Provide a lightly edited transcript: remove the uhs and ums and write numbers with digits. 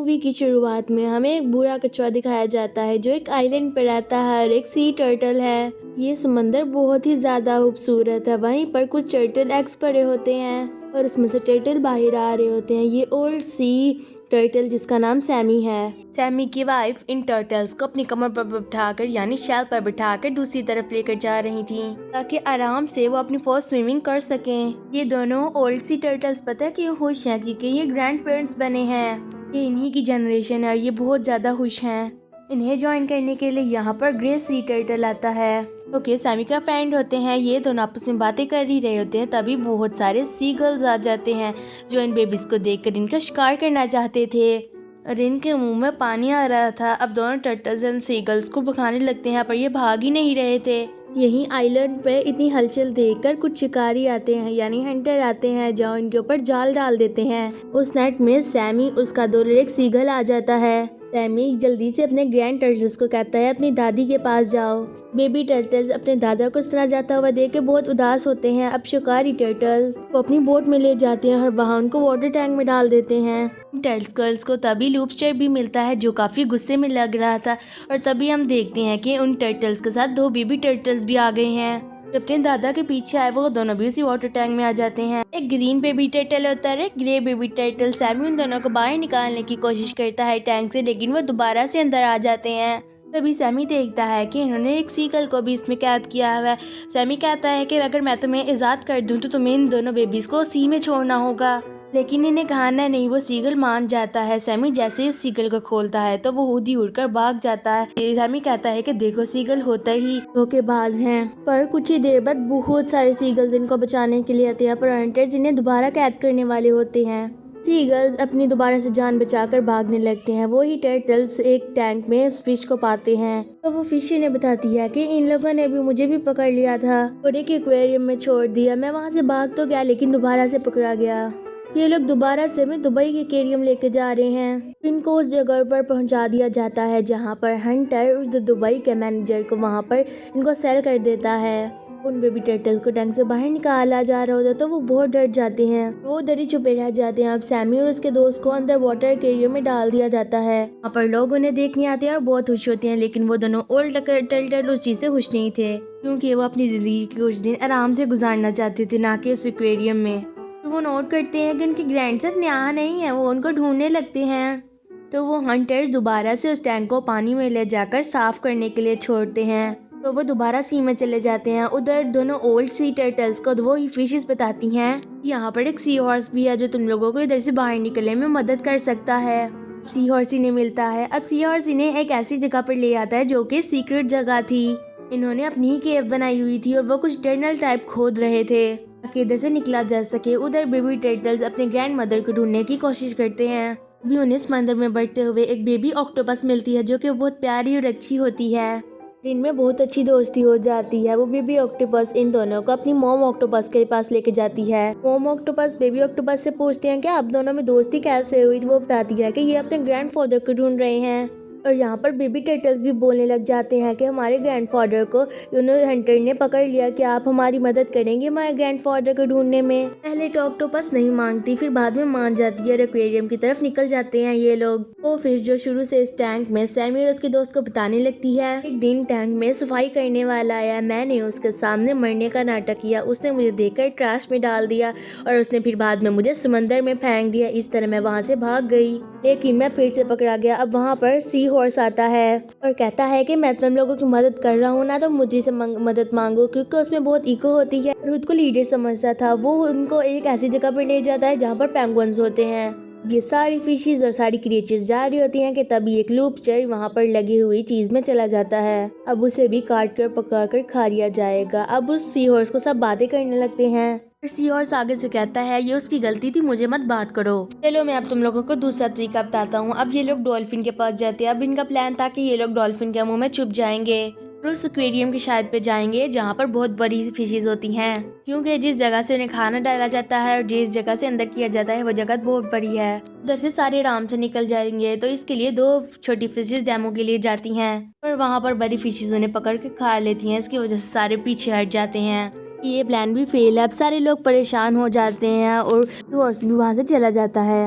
Movie की शुरुआत में हमें एक बूढ़ा कछुआ दिखाया जाता है जो एक आइलैंड पर रहता है और एक सी टर्टल है। ये समंदर बहुत ही ज्यादा खूबसूरत है। वहीं पर कुछ टर्टल एग्स पड़े होते हैं और उसमें से टर्टल बाहर आ रहे होते हैं। ये ओल्ड सी टर्टल जिसका नाम सैमी है। सैमी की वाइफ इन टर्टल्स को अपनी कमर पर बिठाकर यानी शैल पर बिठाकर दूसरी तरफ लेकर जा रही थी ताकि आराम से वो अपनी फर्स्ट स्विमिंग कर सकें। ये दोनों ओल्ड सी टर्टल्स पता है क्यों खुश हैं? क्योंकि ये ग्रैंड पेरेंट्स बने हैं। ये इन्हीं की जनरेशन है और ये बहुत ज्यादा खुश हैं। इन्हें ज्वाइन करने के लिए यहाँ पर ग्रे सी टर्टल आता है। ओके, सैमी का फ्रेंड होते हैं। ये दोनों आपस में बातें कर ही रहे होते हैं, तभी बहुत सारे सी गर्ल्स आ जाते हैं जो इन बेबीज को देखकर इनका शिकार करना चाहते थे और इनके मुंह में पानी आ रहा था। अब दोनों टर्टल्स एंड सी गर्ल्स को भगाने लगते हैं पर ये भाग ही नहीं रहे थे। यहीं आइलैंड पे इतनी हलचल देखकर कुछ शिकारी आते हैं यानी हंटर आते हैं जो इनके ऊपर जाल डाल देते हैं। उस नेट में सैमी, उसका दोस्त एक सीगल आ जाता है। सैमी जल्दी से अपने ग्रैंड टर्टल्स को कहता है अपनी दादी के पास जाओ। बेबी टर्टल्स अपने दादा को इस तरह जाता हुआ देख के बहुत उदास होते हैं। अब शिकारी टर्टल को अपनी बोट में ले जाते हैं और वहाँ उनको वाटर टैंक में डाल देते हैं। टर्टल्स गर्ल्स को तभी लूपस्टर भी मिलता है जो काफी गुस्से में लग रहा था और तभी हम देखते हैं कि उन टर्टल्स के साथ दो बेबी टर्टल्स भी आ गए हैं। जब अपने दादा के पीछे आए वो दोनों भी उसी वाटर टैंक में आ जाते हैं। एक ग्रीन बेबी टर्टल होता है, एक ग्रे बेबी टर्टल। सैमी उन दोनों को बाहर निकालने की कोशिश करता है टैंक से, लेकिन वो दोबारा से अंदर आ जाते हैं। तभी सैमी देखता है कि इन्होंने एक सीगल को भी इसमें कैद किया हुआ है। सैमी कहता है कि अगर मैं तुम्हें आज़ाद कर दूं तो तुम्हें इन दोनों बेबीज को सी में छोड़ना होगा, लेकिन इन्हें कहा नहीं। वो सीगल मान जाता है। सैमी जैसे ही उस सीगल को खोलता है तो वो खुद ही उड़कर भाग जाता है। सैमी कहता है कि देखो सीगल होता ही धोखेबाज हैं। पर कुछ ही देर बाद बहुत सारे सीगल्स इनको बचाने के लिए आते हैं पर हंटर्स इन्हें दोबारा कैद करने वाले होते हैं। सीगल्स अपनी दोबारा से जान बचाकर भागने लगते हैं। वो ही टर्टल्स एक टैंक में उस फिश को पाते हैं तो वो फिश इन्हें बताती है कि इन लोगों ने भी मुझे भी पकड़ लिया था और एक एक्वेरियम में छोड़ दिया। मैं वहाँ से भाग तो गया लेकिन दोबारा से पकड़ा गया। ये लोग दोबारा से हमें दुबई के एक्वेरियम लेके जा रहे हैं। इनको उस जगह पर पहुंचा दिया जाता है जहां पर हंटर उस दुबई के मैनेजर को वहां पर इनको सेल कर देता है। उन बेबी टर्टल्स को टैंक से बाहर निकाला जा रहा होता है तो वो बहुत डर जाते हैं। वो डरी छुपे रह जाते हैं। अब सैमी और उसके दोस्त को अंदर वाटर एक्वेरियम में डाल दिया जाता है। वहाँ पर लोग उन्हें देखने आते हैं और बहुत खुश होते हैं, लेकिन वो दोनों ओल्ड टर्टल उस चीज से खुश नहीं थे क्योंकि वो अपनी जिंदगी के कुछ दिन आराम से गुजारना चाहते थे, ना कि उस एक्वेरियम में। वो नोट करते हैं कि उनके ग्रैंडसन यहाँ नहीं है। वो उनको ढूंढने लगते हैं तो वो हंटर्स दोबारा से उस टैंक को पानी में ले जाकर साफ करने के लिए छोड़ते हैं। तो वो दोबारा सी में चले जाते हैं। उधर दोनों ओल्ड सी टर्टल्स को वो फिशेस बताती हैं यहाँ पर एक सी हॉर्स भी है जो तुम लोगों को इधर से बाहर निकलने में मदद कर सकता है। सी हॉर्स इन्हें मिलता है। अब सी हॉर्स इन्हें एक ऐसी जगह पर ले आता है जो कि सीक्रेट जगह थी। इन्होंने अपनी ही केव बनाई हुई थी और वो कुछ टनल टाइप खोद रहे थे ताकि इधर से निकला जा सके। उधर बेबी टर्टल्स अपने ग्रैंड मदर को ढूंढने की कोशिश करते हैं। अभी उन्हें समंदर में बढ़ते हुए एक बेबी ऑक्टोपस मिलती है जो कि बहुत प्यारी और अच्छी होती है। इनमें बहुत अच्छी दोस्ती हो जाती है। वो बेबी ऑक्टोपस इन दोनों को अपनी मॉम ऑक्टोपस के पास लेके जाती है। मॉम ऑक्टोपस बेबी ऑक्टोपस से पूछते हैं कि आप दोनों में दोस्ती कैसे हुई, तो वो बताती है कि ये अपने ग्रैंडफादर को ढूंढ रहे हैं। और यहाँ पर बेबी टर्टल्स भी बोलने लग जाते हैं कि हमारे ग्रैंडफादर को हंटर ने पकड़ लिया, कि आप हमारी मदद करेंगे हमारे ग्रैंडफादर को ढूंढने में। पहले तो ऑक्टोपस नहीं मांगती, फिर बाद में मान जाती है और एक्वेरियम की तरफ निकल जाते हैं ये लोग। वो फिश जो शुरू से इस टैंक में सैमी और उसके दोस्त को बताने लगती है। एक दिन टैंक में सफाई करने वाला आया, मैंने उसके सामने मरने का नाटक किया। उसने मुझे देखकर ट्रैश में डाल दिया और उसने फिर बाद में मुझे समंदर में फेंक दिया। इस तरह मैं वहाँ से भाग गई, लेकिन मैं फिर से पकड़ा गया। अब वहाँ पर सी हॉर्स आता है और कहता है कि मैं तुम लोगों की मदद कर रहा हूँ ना, तो मुझे से मदद मांगो, क्योंकि उसमें बहुत ईगो होती है। खुद को लीडर समझता था। वो उनको एक ऐसी जगह पर ले जाता है जहाँ पर पेंगुइन्स होते हैं। ये सारी फिशेस और सारी क्रिएचर्स जा रही होती हैं कि तभी एक लूपचर वहाँ पर लगी हुई चीज में चला जाता है। अब उसे भी काट कर पका कर खा लिया जाएगा। अब उस सी हॉर्स को सब बातें करने लगते हैं। सी हॉर्स आगे से कहता है ये उसकी गलती थी, मुझे मत बात करो। चलो मैं अब तुम लोगों को दूसरा तरीका बताता हूँ। अब ये लोग डॉल्फिन के पास जाते हैं। अब इनका प्लान था कि ये लोग डॉल्फिन के मुंह में छुप जाएंगे और उस एक्वेरियम की शायद पे जाएंगे जहाँ पर बहुत बड़ी सी फिशेस होती हैं, क्योंकि जिस जगह से उन्हें खाना डाला जाता है और जिस जगह से अंदर किया जाता है वो जगह बहुत बड़ी है। उधर से सारे आराम से निकल जाएंगे। तो इसके लिए दो छोटी फिशेस डेमो के लिए जाती हैं और वहाँ पर बड़ी फिशेस उन्हें पकड़ के खा लेती हैं। इसकी वजह से सारे पीछे हट जाते हैं। ये प्लान भी फेल है। अब सारे लोग परेशान हो जाते हैं और हॉर्स भी वहाँ से चला जाता है।